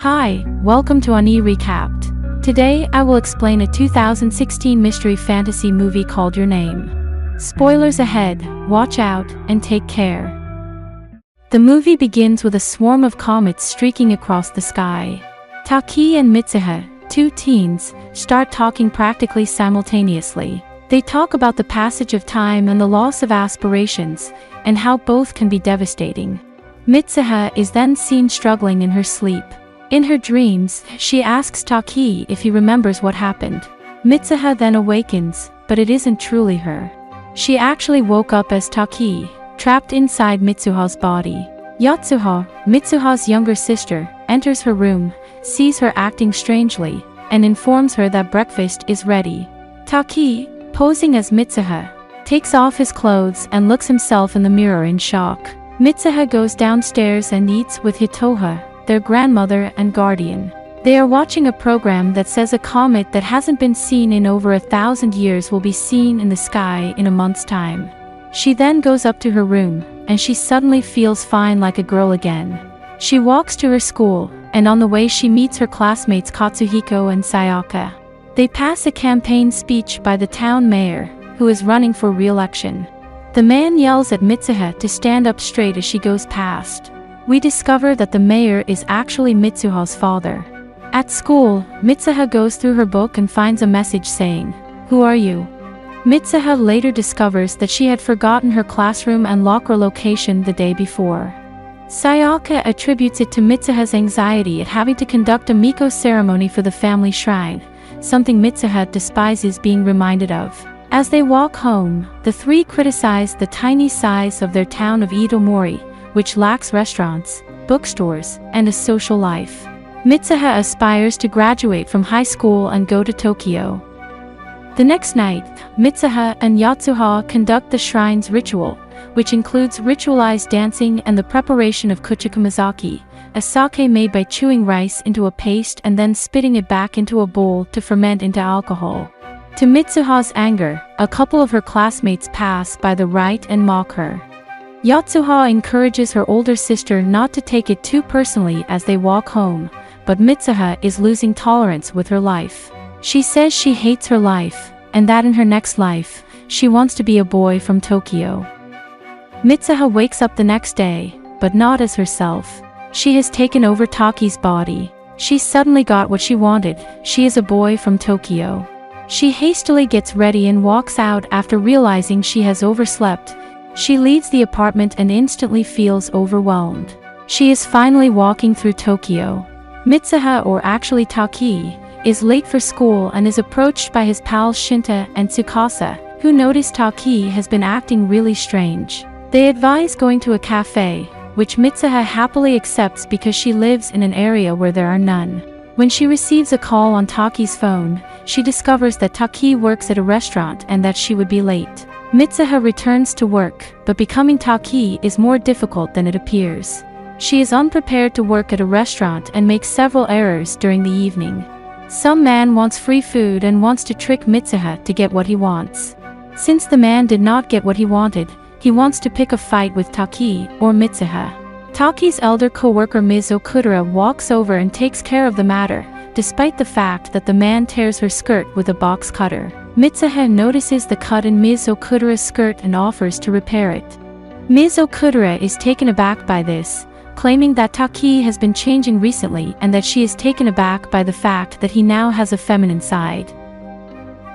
Hi, welcome to Ani Recapped. Today, I will explain a 2016 mystery fantasy movie called Your Name. Spoilers ahead, watch out, and take care. The movie begins with a swarm of comets streaking across the sky. Taki and Mitsuha, two teens, start talking practically simultaneously. They talk about the passage of time and the loss of aspirations, and how both can be devastating. Mitsuha is then seen struggling in her sleep. In her dreams, she asks Taki if he remembers what happened. Mitsuha then awakens, but it isn't truly her. She actually woke up as Taki, trapped inside Mitsuha's body. Yatsuha, Mitsuha's younger sister, enters her room, sees her acting strangely, and informs her that breakfast is ready. Taki, posing as Mitsuha, takes off his clothes and looks himself in the mirror in shock. Mitsuha goes downstairs and eats with Hitoha, their grandmother and guardian. They are watching a program that says a comet that hasn't been seen in over 1,000 years will be seen in the sky in a month's time. She then goes up to her room, and she suddenly feels fine like a girl again. She walks to her school, and on the way she meets her classmates Katsuhiko and Sayaka. They pass a campaign speech by the town mayor, who is running for re-election. The man yells at Mitsuha to stand up straight as she goes past. We discover that the mayor is actually Mitsuha's father. At school, Mitsuha goes through her book and finds a message saying, "Who are you?" Mitsuha later discovers that she had forgotten her classroom and locker location the day before. Sayaka attributes it to Mitsuha's anxiety at having to conduct a Miko ceremony for the family shrine, something Mitsuha despises being reminded of. As they walk home, the three criticize the tiny size of their town of Itomori, which lacks restaurants, bookstores, and a social life. Mitsuha aspires to graduate from high school and go to Tokyo. The next night, Mitsuha and Yatsuha conduct the shrine's ritual, which includes ritualized dancing and the preparation of kuchikumazaki, a sake made by chewing rice into a paste and then spitting it back into a bowl to ferment into alcohol. To Mitsuha's anger, a couple of her classmates pass by the rite and mock her. Yatsuha encourages her older sister not to take it too personally as they walk home, but Mitsuha is losing tolerance with her life. She says she hates her life, and that in her next life, she wants to be a boy from Tokyo. Mitsuha wakes up the next day, but not as herself. She has taken over Taki's body. She suddenly got what she wanted, she is a boy from Tokyo. She hastily gets ready and walks out after realizing she has overslept. She leaves the apartment and instantly feels overwhelmed. She is finally walking through Tokyo. Mitsuha, or actually Taki, is late for school and is approached by his pals Shinta and Tsukasa, who notice Taki has been acting really strange. They advise going to a cafe, which Mitsuha happily accepts because she lives in an area where there are none. When she receives a call on Taki's phone, she discovers that Taki works at a restaurant and that she would be late. Mitsuha returns to work, but becoming Taki is more difficult than it appears. She is unprepared to work at a restaurant and makes several errors during the evening. Some man wants free food and wants to trick Mitsuha to get what he wants. Since the man did not get what he wanted, he wants to pick a fight with Taki, or Mitsuha. Taki's elder co-worker Ms. Okudera walks over and takes care of the matter, despite the fact that the man tears her skirt with a box cutter. Mitsuha notices the cut in Ms. Okudera's skirt and offers to repair it. Ms. Okudera is taken aback by this, claiming that Taki has been changing recently and that she is taken aback by the fact that he now has a feminine side.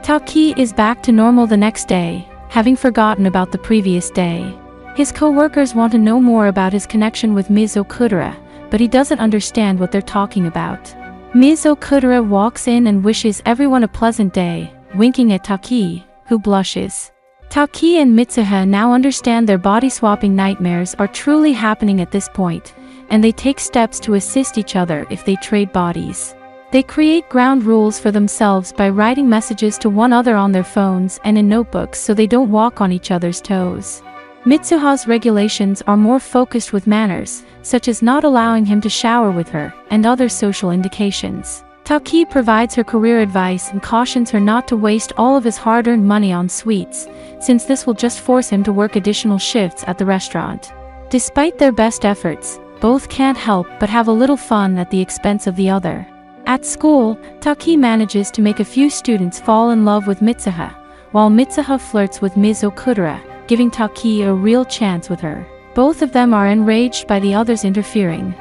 Taki is back to normal the next day, having forgotten about the previous day. His co-workers want to know more about his connection with Ms. Okudera, but he doesn't understand what they're talking about. Ms. Okudera walks in and wishes everyone a pleasant day, winking at Taki, who blushes. Taki and Mitsuha now understand their body-swapping nightmares are truly happening at this point, and they take steps to assist each other if they trade bodies. They create ground rules for themselves by writing messages to one another on their phones and in notebooks so they don't walk on each other's toes. Mitsuha's regulations are more focused with manners, such as not allowing him to shower with her, and other social indications. Taki provides her career advice and cautions her not to waste all of his hard-earned money on sweets, since this will just force him to work additional shifts at the restaurant. Despite their best efforts, Both can't help but have a little fun at the expense of the other. At school, Taki manages to make a few students fall in love with Mitsuha, while Mitsuha flirts with Ms. Okudera, giving Taki a real chance with her. Both of them are enraged by the others interfering.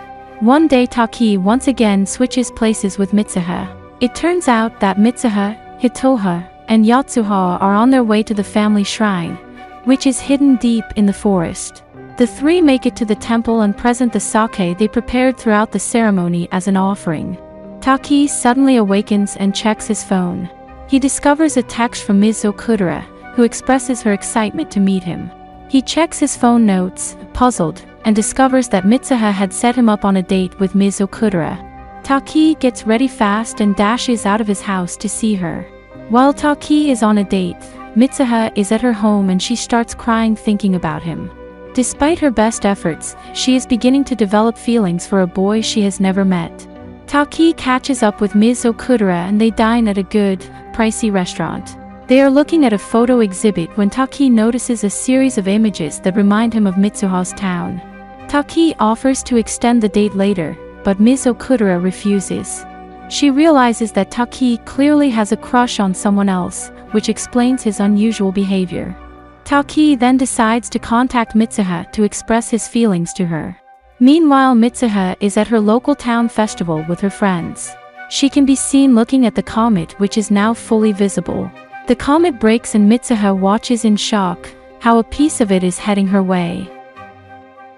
One day Taki once again switches places with Mitsuha. It turns out that Mitsuha, Hitoha, and Yatsuha are on their way to the family shrine, which is hidden deep in the forest. The three make it to the temple and present the sake they prepared throughout the ceremony as an offering. Taki suddenly awakens and checks his phone. He discovers a text from Ms. Okudera, who expresses her excitement to meet him. He checks his phone notes, puzzled, and discovers that Mitsuha had set him up on a date with Ms. Okudera. Taki gets ready fast and dashes out of his house to see her. While Taki is on a date, Mitsuha is at her home and she starts crying thinking about him. Despite her best efforts, she is beginning to develop feelings for a boy she has never met. Taki catches up with Ms. Okudera and they dine at a good, pricey restaurant. They are looking at a photo exhibit when Taki notices a series of images that remind him of Mitsuha's town. Taki offers to extend the date later, but Ms. Okudera refuses. She realizes that Taki clearly has a crush on someone else, which explains his unusual behavior. Taki then decides to contact Mitsuha to express his feelings to her. Meanwhile, Mitsuha is at her local town festival with her friends. She can be seen looking at the comet, which is now fully visible. The comet breaks and Mitsuha watches in shock how a piece of it is heading her way.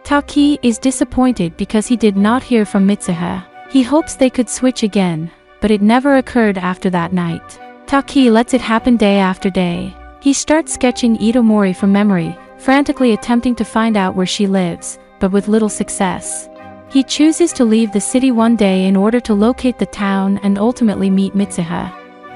Taki is disappointed because he did not hear from Mitsuha. He hopes they could switch again, but it never occurred after that night. Taki lets it happen day after day. He starts sketching Itomori from memory, frantically attempting to find out where she lives, but with little success. He chooses to leave the city one day in order to locate the town and ultimately meet Mitsuha.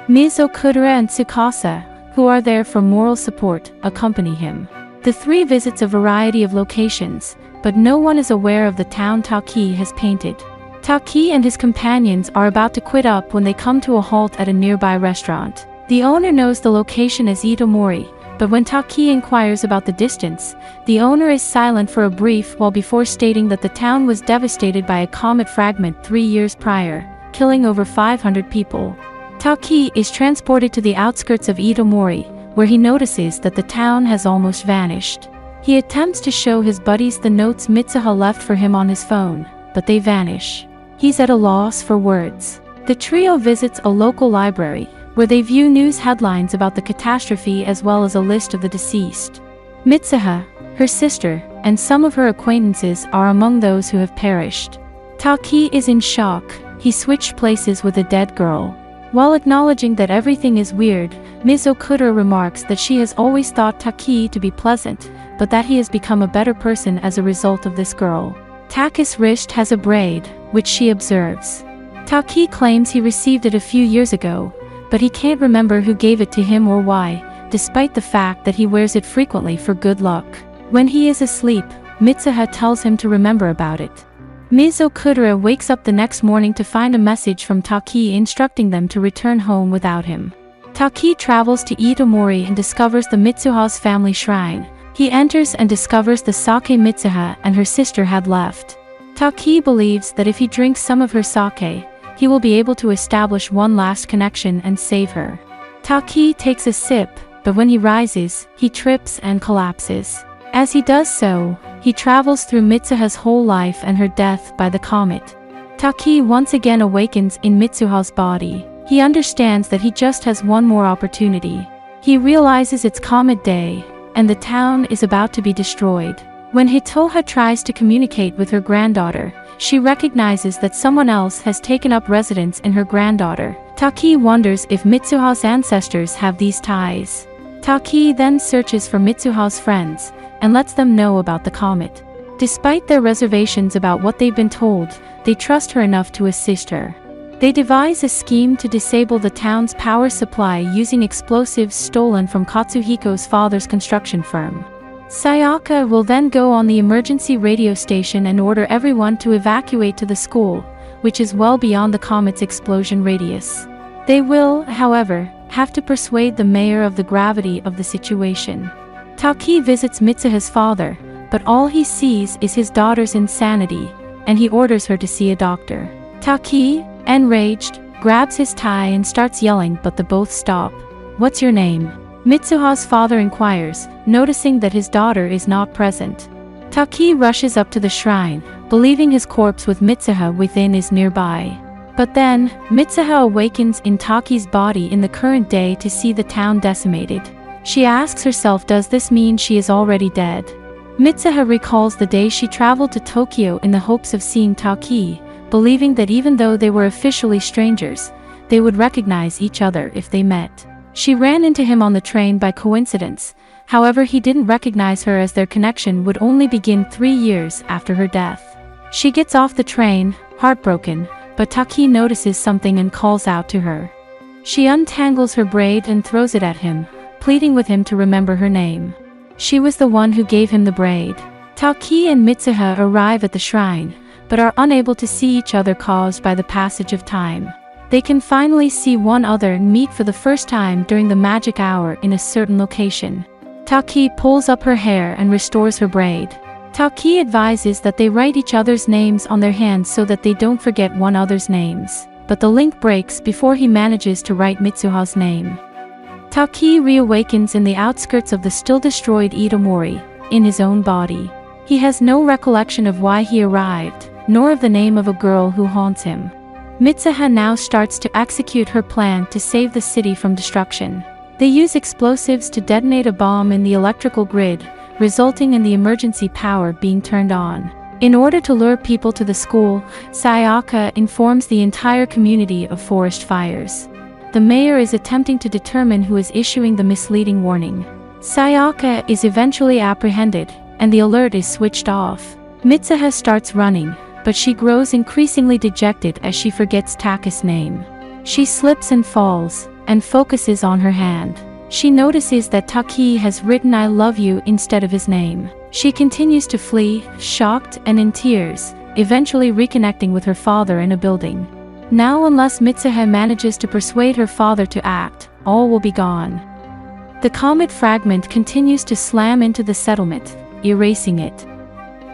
Ms. Okudera and Tsukasa, who are there for moral support, accompany him. The three visits a variety of locations, but no one is aware of the town Taki has painted. Taki and his companions are about to quit up when they come to a halt at a nearby restaurant. The owner knows the location as Itomori, but when Taki inquires about the distance, the owner is silent for a brief while before stating that the town was devastated by a comet fragment 3 years prior, killing over 500 people. Taki is transported to the outskirts of Itomori, where he notices that the town has almost vanished. He attempts to show his buddies the notes Mitsuha left for him on his phone, but they vanish. He's at a loss for words. The trio visits a local library, where they view news headlines about the catastrophe as well as a list of the deceased. Mitsuha, her sister, and some of her acquaintances are among those who have perished. Taki is in shock. He switched places with a dead girl. While acknowledging that everything is weird, Ms. Okudera remarks that she has always thought Taki to be pleasant, but that he has become a better person as a result of this girl. Taki's wrist has a braid, which she observes. Taki claims he received it a few years ago, but he can't remember who gave it to him or why, despite the fact that he wears it frequently for good luck. When he is asleep, Mitsuha tells him to remember about it. Ms. Okudera wakes up the next morning to find a message from Taki instructing them to return home without him. Taki travels to Itomori and discovers the Mitsuha's family shrine. He enters and discovers the sake Mitsuha and her sister had left. Taki believes that if he drinks some of her sake, he will be able to establish one last connection and save her. Taki takes a sip, but when he rises, he trips and collapses. As he does so, he travels through Mitsuha's whole life and her death by the comet. Taki once again awakens in Mitsuha's body. He understands that he just has one more opportunity. He realizes it's comet day, and the town is about to be destroyed. When Hitoha tries to communicate with her granddaughter, she recognizes that someone else has taken up residence in her granddaughter. Taki wonders if Mitsuha's ancestors have these ties. Taki then searches for Mitsuha's friends, and lets them know about the comet. Despite their reservations about what they've been told, they trust her enough to assist her. They devise a scheme to disable the town's power supply using explosives stolen from Katsuhiko's father's construction firm. Sayaka will then go on the emergency radio station and order everyone to evacuate to the school, which is well beyond the comet's explosion radius. They will, however, have to persuade the mayor of the gravity of the situation. Taki visits Mitsuha's father, but all he sees is his daughter's insanity, and he orders her to see a doctor. Taki, enraged, grabs his tie and starts yelling, but the both stop. "What's your name?" Mitsuha's father inquires, noticing that his daughter is not present. Taki rushes up to the shrine, believing his corpse with Mitsuha within is nearby. But then, Mitsuha awakens in Taki's body in the current day to see the town decimated. She asks herself, does this mean she is already dead? Mitsuha recalls the day she traveled to Tokyo in the hopes of seeing Taki, believing that even though they were officially strangers, they would recognize each other if they met. She ran into him on the train by coincidence, however he didn't recognize her as their connection would only begin 3 years after her death. She gets off the train, heartbroken, but Taki notices something and calls out to her. She untangles her braid and throws it at him, pleading with him to remember her name. She was the one who gave him the braid. Taki and Mitsuha arrive at the shrine, but are unable to see each other caused by the passage of time. They can finally see one other and meet for the first time during the magic hour in a certain location. Taki pulls up her hair and restores her braid. Taki advises that they write each other's names on their hands so that they don't forget one another's names, but the link breaks before he manages to write Mitsuha's name. Taki reawakens in the outskirts of the still destroyed Itomori, in his own body. He has no recollection of why he arrived, nor of the name of a girl who haunts him. Mitsuha now starts to execute her plan to save the city from destruction. They use explosives to detonate a bomb in the electrical grid, resulting in the emergency power being turned on. In order to lure people to the school, Sayaka informs the entire community of forest fires. The mayor is attempting to determine who is issuing the misleading warning. Sayaka is eventually apprehended, and the alert is switched off. Mitsuha starts running, but she grows increasingly dejected as she forgets Taka's name. She slips and falls, and focuses on her hand. She notices that Taki has written "I love you" instead of his name. She continues to flee, shocked and in tears, eventually reconnecting with her father in a building. Now, unless Mitsuha manages to persuade her father to act, all will be gone. The comet fragment continues to slam into the settlement, erasing it.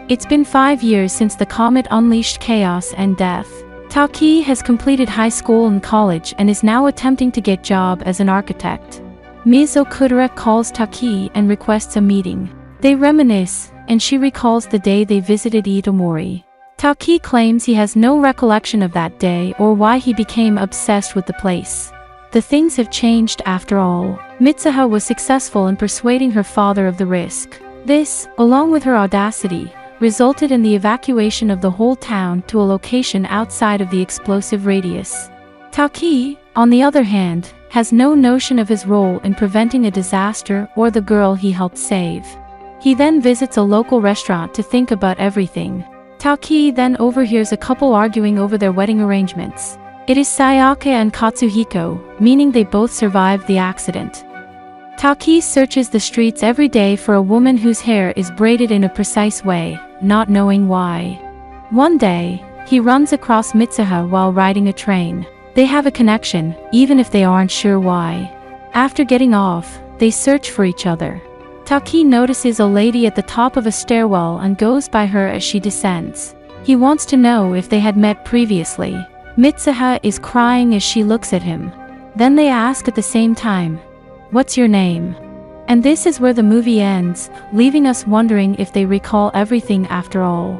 It's been 5 years since the comet unleashed chaos and death. Taki has completed high school and college and is now attempting to get a job as an architect. Ms. Okudera calls Taki and requests a meeting. They reminisce, and she recalls the day they visited Itomori. Taki claims he has no recollection of that day or why he became obsessed with the place. The things have changed after all. Mitsuha was successful in persuading her father of the risk. This, along with her audacity, resulted in the evacuation of the whole town to a location outside of the explosive radius. Taki, on the other hand, has no notion of his role in preventing a disaster or the girl he helped save. He then visits a local restaurant to think about everything. Taki then overhears a couple arguing over their wedding arrangements. It is Sayaka and Katsuhiko, meaning they both survived the accident. Taki searches the streets every day for a woman whose hair is braided in a precise way, not knowing why. One day, he runs across Mitsuha while riding a train. They have a connection, even if they aren't sure why. After getting off, they search for each other. Taki notices a lady at the top of a stairwell and goes by her as she descends. He wants to know if they had met previously. Mitsuha is crying as she looks at him. Then they ask at the same time, "What's your name?" And this is where the movie ends, leaving us wondering if they recall everything after all.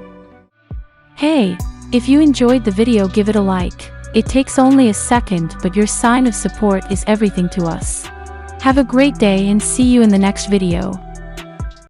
Hey, if you enjoyed the video, give it a like. It takes only a second, but your sign of support is everything to us. Have a great day and see you in the next video.